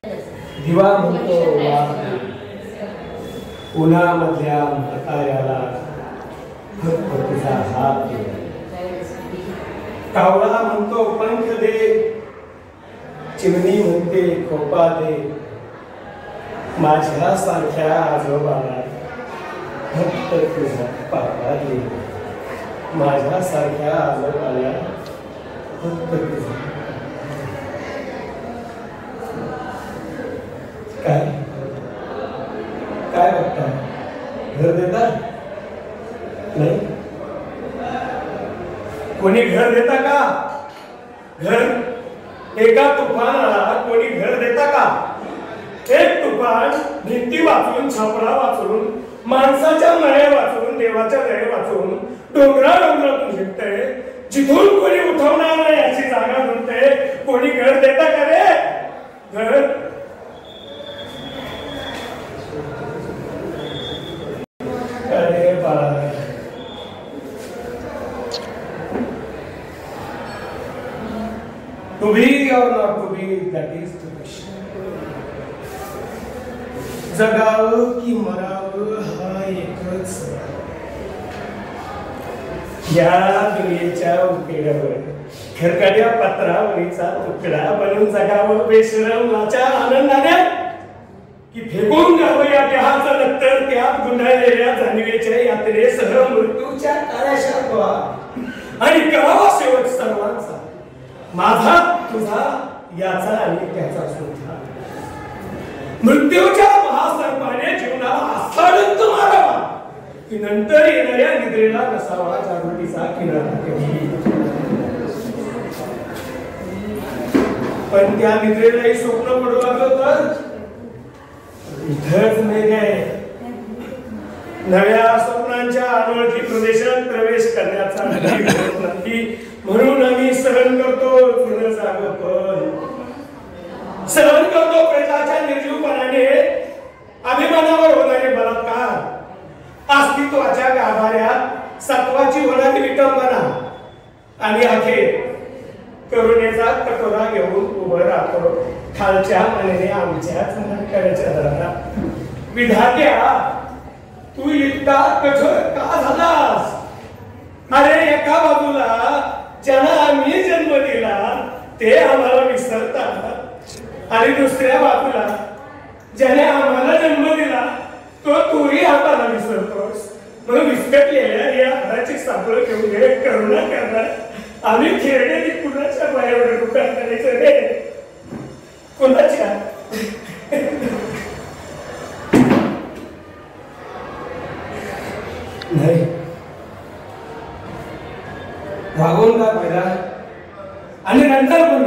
दिवा म्हणतो उन्हामधल्या म्हाताऱ्याला फक्त तुझा हात दे. कावळा म्हणतो पंख दे, चिमणी म्हणते खोपा दे. माझ्या सारख्या आजोबाला फक्त तुझा पापा दे. माझ्या सारख्या आजोबाला फक्त तुझा. काय काय बघता? घर देता नाही? कोणी घर देता का? घर एका तुफानाला कोणी घर देता का? एक तुफान भिंती वाचून, छपरा वाचून, माणसाच्या नळे वाचून, देवाच्या नळे वाचून डोंगरातून शिकतंय. जिथून कोणी उठवणार नाही याची जागा म्हणते. कोणी घर देता का रे? घर अरे बाळा, to be or not to be, that is the question. जगावं की मरावं हा एकच सवाल. या दुनियेच्या उकेड्यावर खरकट्या पत्रावरीचा तुकडा बनून जगावं बेशरम लाचार आनंदाने, की फेकून द्यावं या देहाचं नक्तर त्यात गुंडाळलेल्या जाणीवेच्या यात्रेसह मृत्यूच्या काळाशा आणि करावा शेवट सर्वांचा, माझा तुझा याचा आणि त्याचा सुद्धा. मृत्यूच्या महासर्पाने जीवनाला आसाडंत मारावा, की नंतर येणाऱ्या निद्रेला नसावा जागृतीचा किनारा कधी. पण त्या निद्रेलाही स्वप्न पडू लागलं तर इथंच नाही आहे. नव्या स्वप्नांच्या अनोळखी प्रदेशात प्रवेश करण्याचा नाही. म्हणून आम्ही सहन करतो जुनं जागोपण, सहन करतो प्रजाच्या निर्जीवपणाने अभिमानावर होणारे बलात्कार, अस्तित्वाच्या गाभाऱ्यात सत्वाची होणारी विटंबना, आणि अखेर करुणेचा कटोरा घेऊन उभं राहतो खालच्या मनाने आमच्याच मनकड्याच्या दारात. विधात्या, तू इतका कठोर का झालास? अरे एका बाजूला ज्यांना आम्ही जन्म दिला ते आम्हाला विसरतात, आणि दुसऱ्या बाजूला ज्याने आम्हाला जन्म दिला तोही आम्हाला विसरतोस. म्हणून विस्कटलेल्या या घराची सापळ घेऊन हे करुणा करणार आम्ही खेळण्याची कुणाच्या पायावर दुकान करायचं रे? कुणाच्या? नाही, भागवून का पहिला आणि नंतर पण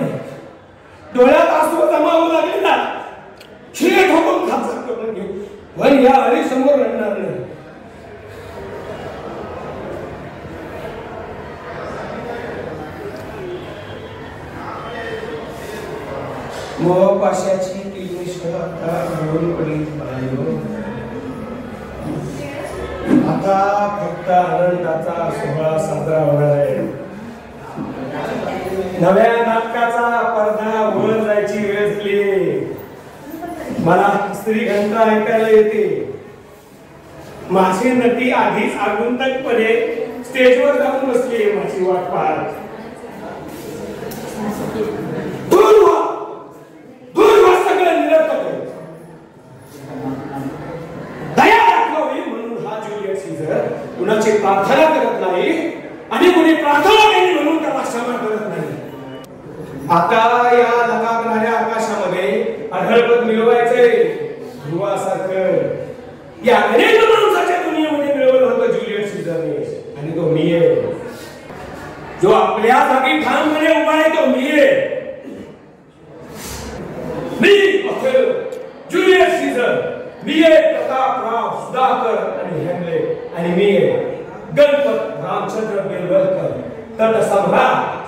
डोळ्यात आसू जमा होऊ लागले ना, खिळे ठोकून खाचा करून घेऊ. पण या हरी समोर रडणार नाही. मोहपाशाची किलमिश आता घडून पडली पाहिलो. आता फक्त आनंदाचा सोहळा साजरा होणार आहे. नव्या नाटकाचा पडदा वर जायची वेळ झाली. मला स्त्री घंटा ऐकायला येते. माझी नटी आधीच आगुंतकपणे स्टेजवर जाऊन बसली. माझी वाट पाहत सगळं निरर्थक. दया दाखवावी म्हणून हा ज्युलियस सीझर कुणाची प्रार्थना करत नाही, आणि कुणी प्रार्थना केली म्हणून त्याला क्षमा करत नाही. आता या लगागणाऱ्या आकाशामध्ये अढळपद मिळवायचंय ध्रुवासारखं. या अनेक माणसाच्या दुनियेमध्ये मिळवलं होतं ज्युलियस सीझरने, आणि तो मी आहे. जो आपल्या जागी ठामपणे उभा आहे तो मी आहे. मी ज्युलियस सीझर, मी आहे प्रतापराव सुधाकर आणि हेमलेट, आणि मी आहे गणपत रामचंद्र बेलवलकर, तटसम्राट